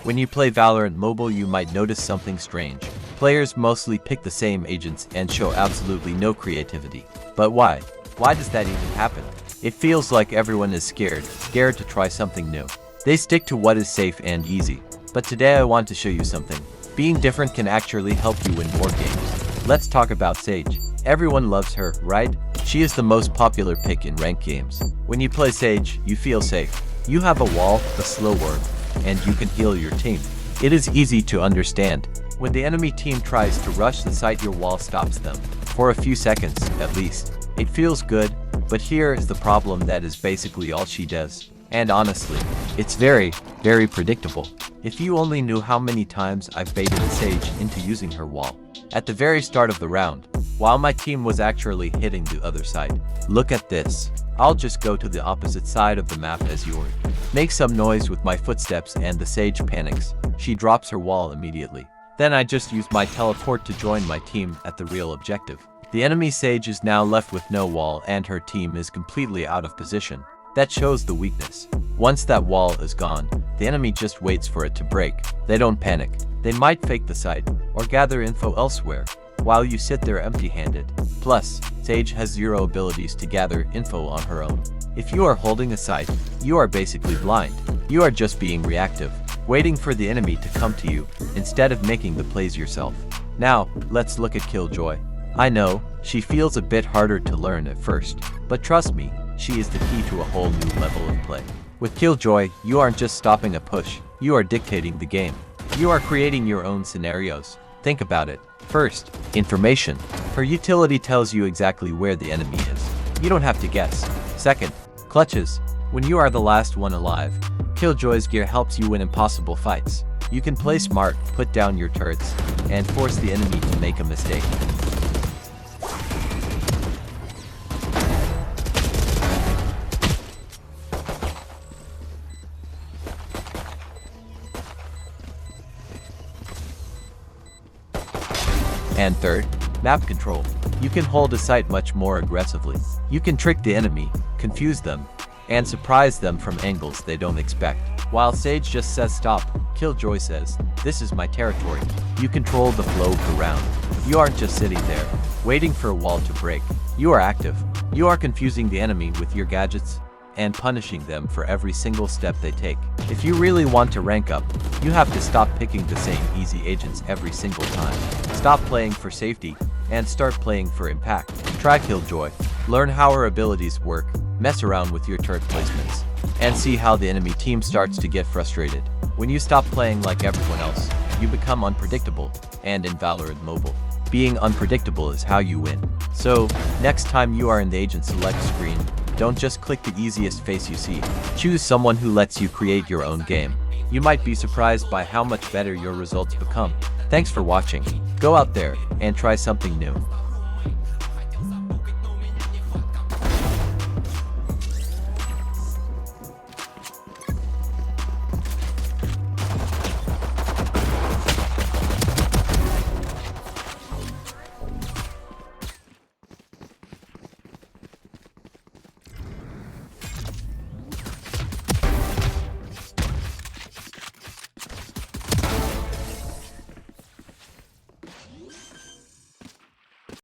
When you play Valorant Mobile, you might notice something strange. Players mostly pick the same agents and show absolutely no creativity. But why? Why does that even happen? It feels like everyone is scared to try something new. They stick to what is safe and easy. But today I want to show you something. Being different can actually help you win more games. Let's talk about Sage. Everyone loves her, right? She is the most popular pick in ranked games. When you play Sage, you feel safe. You have a wall, a slow worm, and you can heal your team. It is easy to understand. When the enemy team tries to rush the site, your wall stops them. For a few seconds, at least. It feels good, but here is the problem: that is basically all she does. And honestly, it's very predictable. If you only knew how many times I've baited Sage into using her wall. At the very start of the round, while my team was actually hitting the other side. Look at this. I'll just go to the opposite side of the map as yours. Make some noise with my footsteps and the Sage panics. She drops her wall immediately. Then I just use my teleport to join my team at the real objective. The enemy Sage is now left with no wall and her team is completely out of position. That shows the weakness. Once that wall is gone, the enemy just waits for it to break. They don't panic. They might fake the site or gather info elsewhere, while you sit there empty-handed. Plus, Sage has zero abilities to gather info on her own. If you are holding a site, you are basically blind. You are just being reactive, waiting for the enemy to come to you, instead of making the plays yourself. Now, let's look at Killjoy. I know, she feels a bit harder to learn at first, but trust me, she is the key to a whole new level of play. With Killjoy, you aren't just stopping a push, you are dictating the game. You are creating your own scenarios. Think about it. First, information. Her utility tells you exactly where the enemy is. You don't have to guess. Second, clutches. When you are the last one alive, Killjoy's gear helps you win impossible fights. You can play smart, put down your turrets, and force the enemy to make a mistake. And third, map control. You can hold a site much more aggressively. You can trick the enemy, confuse them, and surprise them from angles they don't expect. While Sage just says stop, Killjoy says, this is my territory. You control the flow of the round. You aren't just sitting there, waiting for a wall to break. You are active. You are confusing the enemy with your gadgets, and punishing them for every single step they take. If you really want to rank up, you have to stop picking the same easy agents every single time. Stop playing for safety, and start playing for impact. Try Killjoy, learn how her abilities work, mess around with your turret placements, and see how the enemy team starts to get frustrated. When you stop playing like everyone else, you become unpredictable, and in Valorant Mobile, being unpredictable is how you win. So, next time you are in the agent select screen, don't just click the easiest face you see. Choose someone who lets you create your own game. You might be surprised by how much better your results become. Thanks for watching. Go out there and try something new.